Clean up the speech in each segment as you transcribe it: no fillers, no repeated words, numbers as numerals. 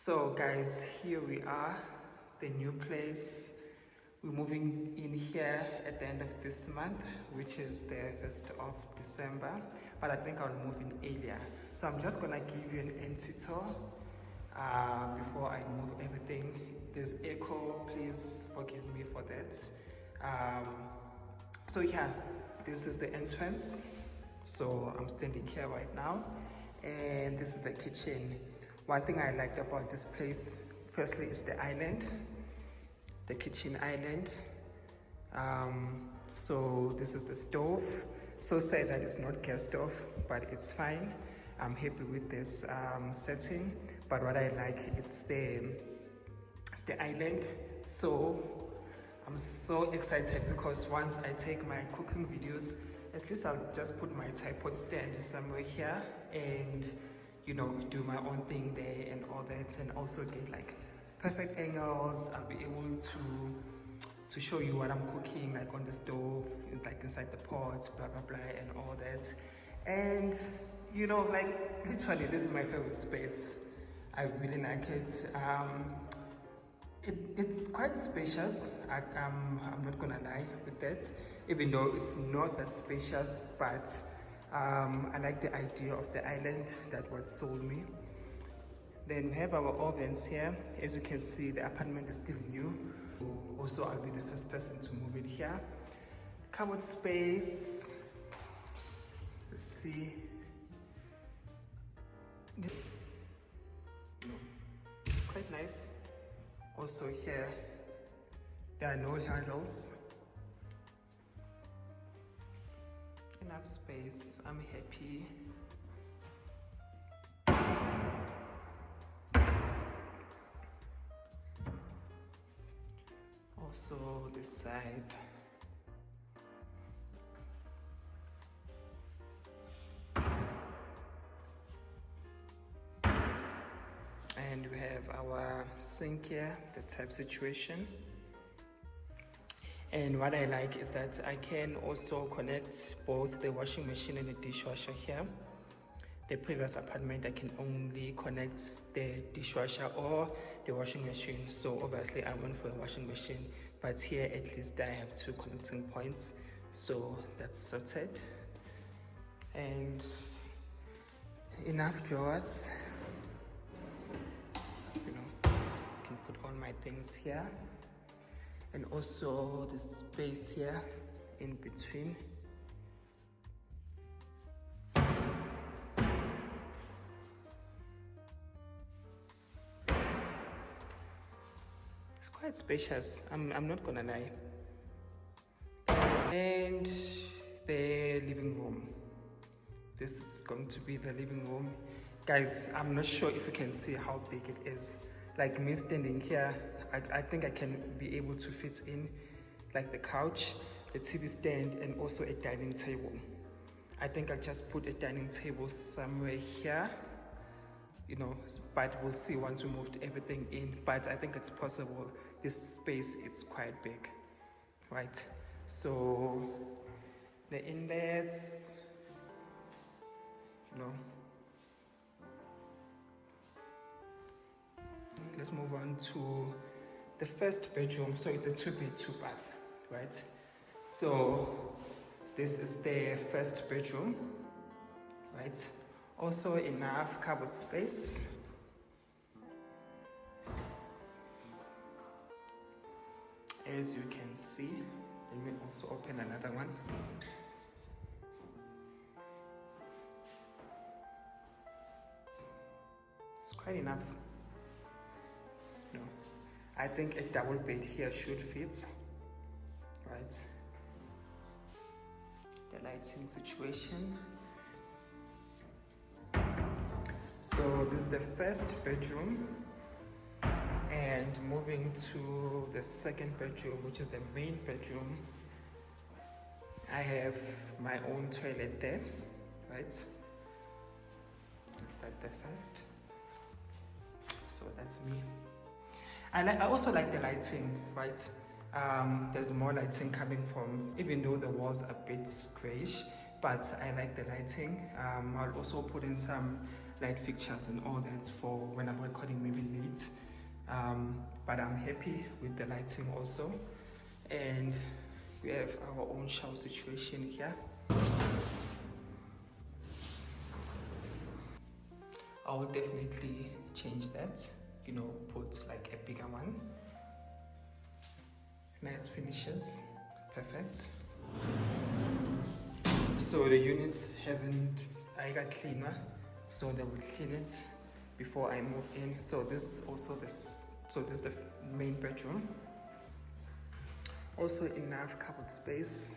So guys, here we are, the new place. We're moving in here at the end of this month, which is the 1st of December, but I think I'll move in earlier. So I'm just gonna give you an empty tour before I move everything. There's echo, please forgive me for that. So yeah, this is the entrance. So I'm standing here right now, and this is the kitchen. One thing I liked about this place, firstly, is the island, the kitchen island. So this is the stove. So sad that it's not gas stove, but it's fine. I'm happy with this setting. But what I like, it's the island. So I'm so excited because once I take my cooking videos, at least I'll just put my tripod stand somewhere here and do my own thing there and all that, and also get like perfect angles. I'll be able to show you what I'm cooking, like on the stove, like inside the pot, blah blah blah, and all that. And like literally, this is my favorite space. I really like it. It's quite spacious. I'm not gonna lie with that, even though it's not that spacious, but I like the idea of the island. That what sold me. Then we have our ovens here. As you can see, the apartment is still new. Also, I'll be the first person to move in here. Cupboard space. Let's see. This, quite nice. Also here, there are no handles. Enough space, I'm happy. Also this side. And we have our sink here, the type situation. And what I like is that I can also connect both the washing machine and the dishwasher here. The previous apartment, I can only connect the dishwasher or the washing machine. So obviously I went for a washing machine, but here at least I have two connecting points. So that's sorted. And enough drawers. I can put all my things here. And also the space here in between. It's quite spacious, I'm not gonna lie. And the living room. This is going to be the living room. Guys, I'm not sure if you can see how big it is. Like me standing here, I think I can be able to fit in like the couch, the TV stand, and also a dining table. I think I'll just put a dining table somewhere here, but we'll see once we moved everything in. But I think it's possible. This space, it's quite big, right? So the inlets, let's move on to the first bedroom. So it's a 2-bed, 2-bath, right? So this is the first bedroom, right? Also enough cupboard space. As you can see, let me also open another one. It's quite enough. I think a double bed here should fit, right? The lighting situation. So this is the first bedroom, and moving to the second bedroom, which is the main bedroom. I have my own toilet there, right? Let's start the first. So that's me. I also like the lighting, right? There's more lighting coming from, even though the walls are a bit grayish, but I like the lighting. I'll also put in some light fixtures and all that for when I'm recording maybe late. But I'm happy with the lighting also. And we have our own shower situation here. I will definitely change that, you know, put like a bigger one. Nice finishes, perfect. So the unit hasn't, I got cleaner, so they will clean it before I move in. So this is the main bedroom. Also enough cupboard space.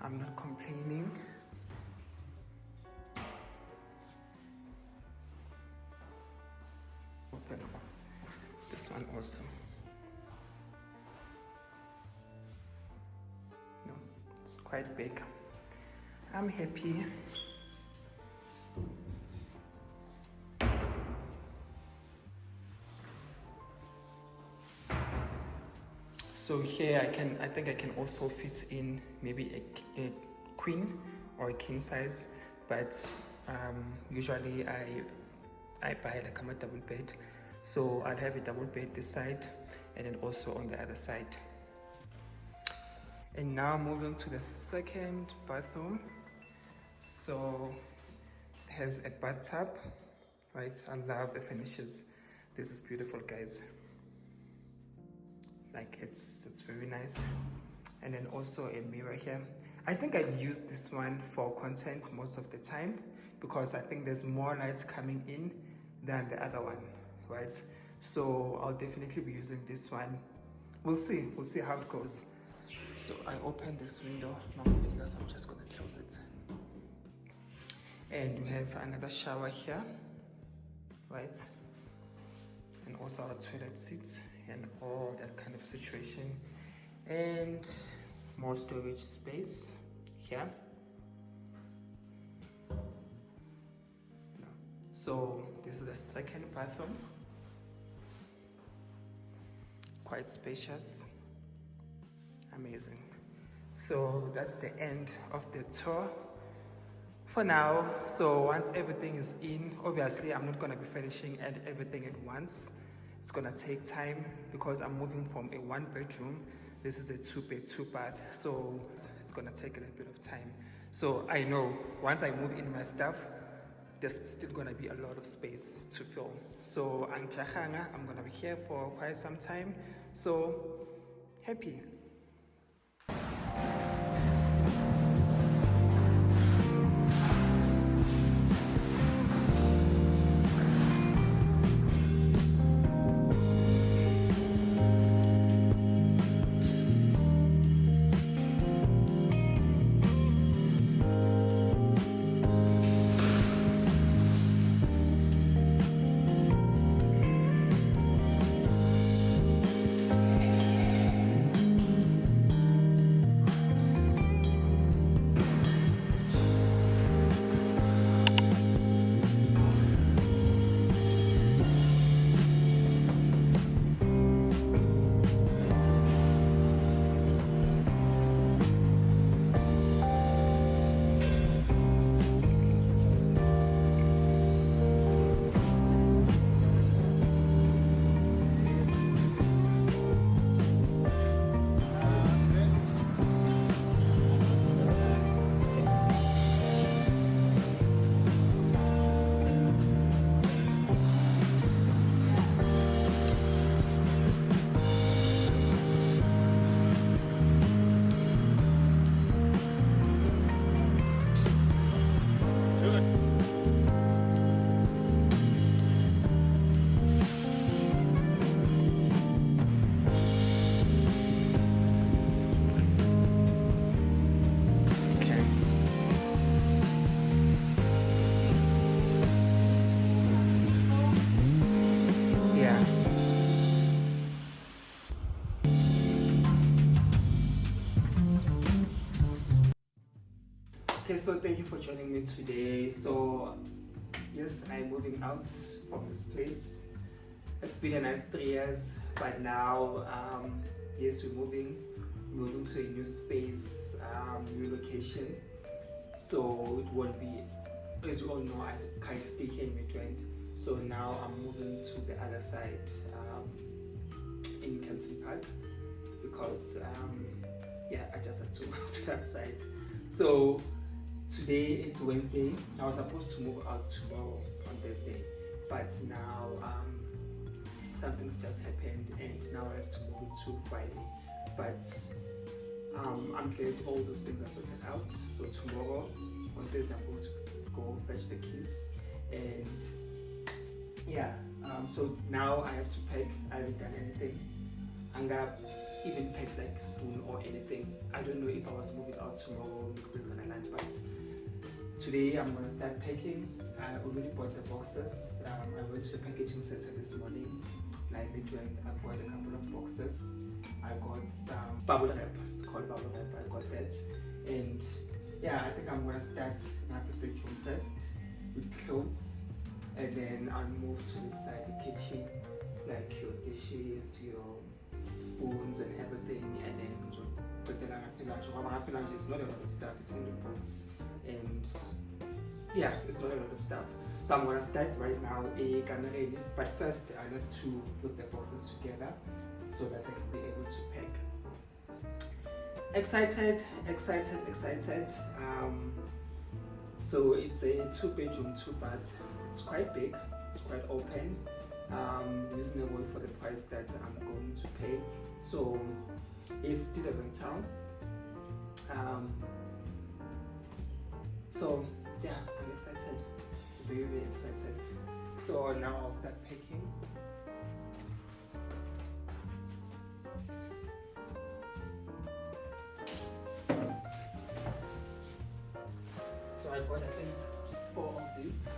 I'm not complaining. Open up this one also. No, it's quite big. I'm happy. So here I think I can also fit in maybe a queen or a king size, but usually I buy like a double bed. So I'll have a double bed this side and then also on the other side. And now moving to the second bathroom. So it has a bathtub, right? I love the finishes. This is beautiful, guys. Like it's very nice. And then also a mirror here. I think I use this one for content most of the time because I think there's more light coming in than the other one, right? So I'll definitely be using this one. We'll see how it goes. So I open this window, no fingers, I'm just gonna close it. And we have another shower here, right? And also our toilet seats and all that kind of situation. And more storage space here. So this is the second bathroom. Quite spacious. Amazing. So that's the end of the tour for now. So once everything is in, obviously I'm not going to be finishing everything at once. It's going to take time because I'm moving from a one bedroom. This is a 2-bed 2-bath, so it's going to take a little bit of time. So I know once I move in my stuff, there's still going to be a lot of space to fill. So I'm going to be here for quite some time. So happy. Okay, so thank you for joining me today. So yes, I'm moving out from this place. It's been a nice 3 years, but now yes, we're moving to a new space, new location. So it won't be as you all know, I kind of stay here in Midrand, so now I'm moving to the other side in Kempton Park because I just had to go to that side. So today it's Wednesday. I was supposed to move out tomorrow on Thursday, but now something's just happened and now I have to move it to Friday. But I'm glad all those things are sorted out. So tomorrow on Thursday I'm going to go fetch the keys, and so now I have to pack. I haven't done anything. I'm gonna even pack like spoon or anything. I don't know if I was moving out tomorrow next week but today I'm gonna start packing. I already bought the boxes. I went to the packaging center this morning. Like I bought a couple of boxes. I got some bubble wrap. It's called bubble wrap. I got that, and I think I'm gonna start my bedroom first with clothes, and then I'll move to the side, the kitchen, like your dishes, your spoons and everything, and then it's not a lot of stuff. It's only books, and it's not a lot of stuff. So I'm gonna start right now, but first I have to put the boxes together so that I can be able to pack. Excited. So it's a 2-bedroom, 2-bath. It's quite big, it's quite open, reasonable for the price that I'm going to pay. So it's still a rental. I'm excited, very excited. So now I'll start packing. So I bought, I think, 4 of these.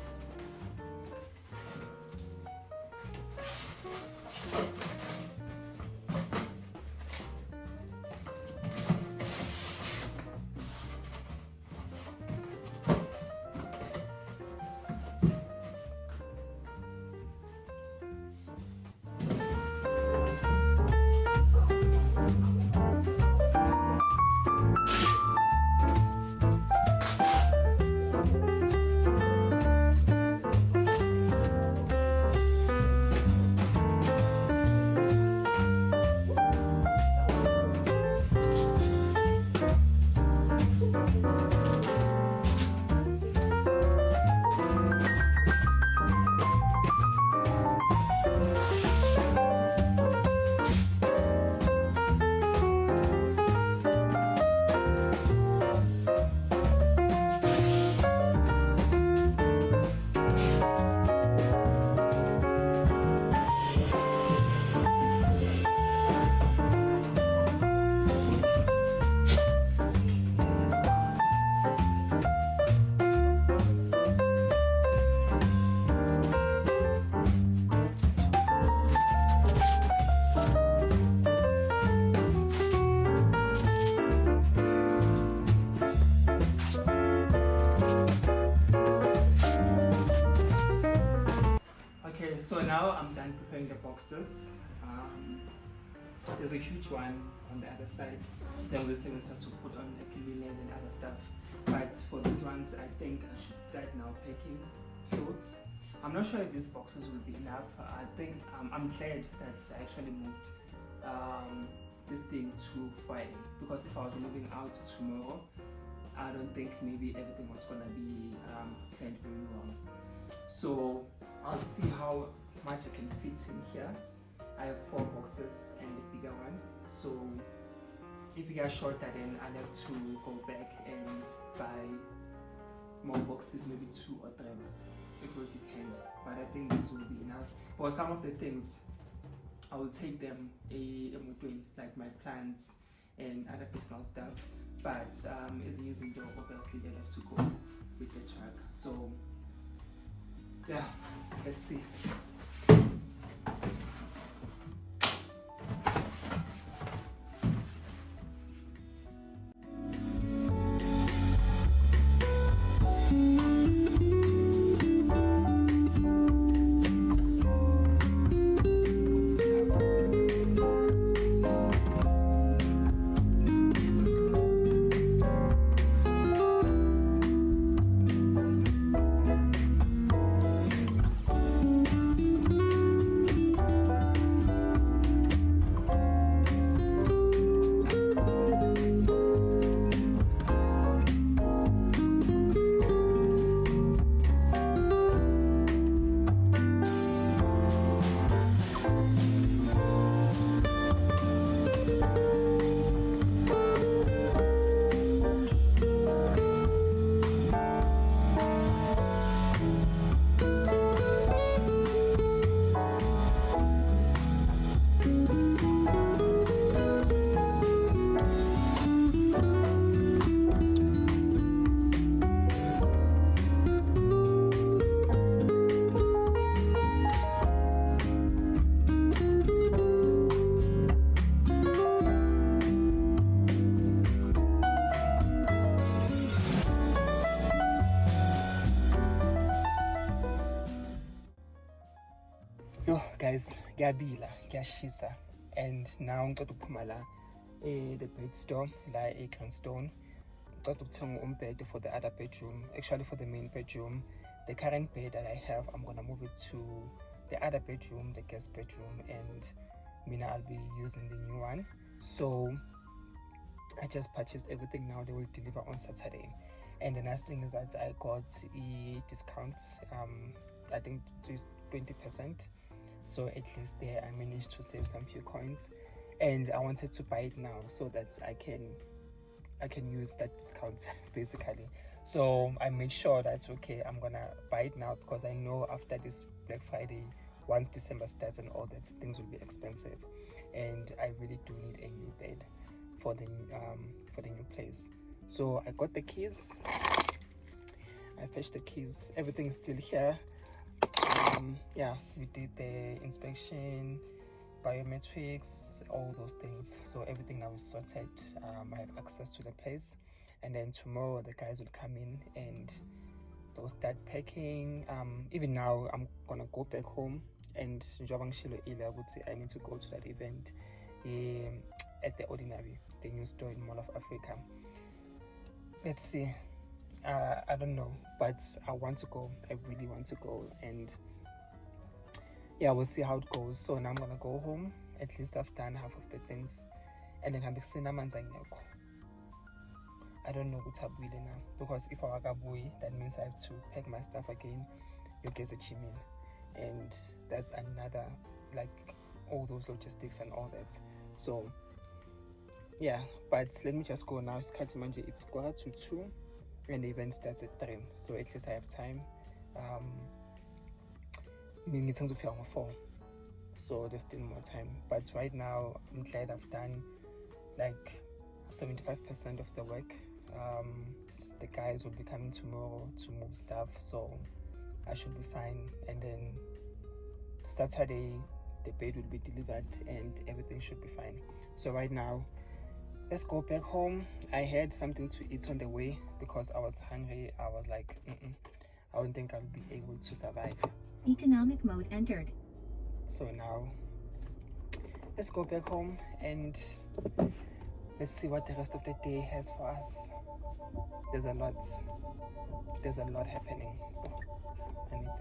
So now I'm done preparing the boxes. There's a huge one on the other side. There was a second one to put on like linen and other stuff. But for these ones, I think I should start now packing clothes. I'm not sure if these boxes will be enough. I think I'm glad that I actually moved this thing to Friday, because if I was moving out tomorrow, I don't think maybe everything was gonna be planned very well. So I'll see how much I can fit in here. I have 4 boxes and a bigger one. So if you get shorter, then I'll have to go back and buy more boxes, maybe 2 or 3. It will depend, but I think this will be enough. For some of the things, I will take them like my plants and other personal stuff. But as using them, obviously they have to go with the truck. So let's see. Yo guys, ngiyabila, ngiyashisa. And now ngicela ukuphuma la the bed store la eGrandstone. Ngicela ukuthenga umbhede for the other bedroom, actually for the main bedroom. The current bed that I have, I'm gonna move it to the other bedroom, the guest bedroom, and Mina, I'll be using the new one. So I just purchased everything now. They will deliver on Saturday. And the nice thing is that I got a discount. I think it's 20%. So at least there I managed to save some few coins. And I wanted to buy it now so that I can use that discount basically. So I made sure that's okay, I'm gonna buy it now, because I know after this Black Friday, once December starts and all that, things will be expensive, and I really do need a new bed for the new place. So I got the keys, I fetched the keys, everything's still here. Yeah, we did the inspection, biometrics, all those things, so everything now is sorted. I have access to the place, and then tomorrow the guys will come in and they'll start packing. Even now I'm gonna go back home, and I need to go to that event at the Ordinary, the new store in Mall of Africa. Let's see, I don't know, but I want to go. I really want to go, and yeah, we'll see how it goes. So now I'm gonna go home. At least I've done half of the things, and then I'm I don't know what I'm really now, because if I boy, that means I have to pack my stuff again. You get a chimin, and that's another, like, all those logistics and all that. So yeah, but let me just go now. It's 2:15, and the event starts at 3, so at least I have time. Meaning to film 4, so there's still more time. But right now I'm glad I've done like 75% of the work. The guys will be coming tomorrow to move stuff, so I should be fine. And then Saturday the bed will be delivered and everything should be fine. So right now let's go back home. I had something to eat on the way because I was hungry. I was like, I don't think I'll be able to survive. Economic mode entered. So now let's go back home and let's see what the rest of the day has for us. There's a lot happening. I need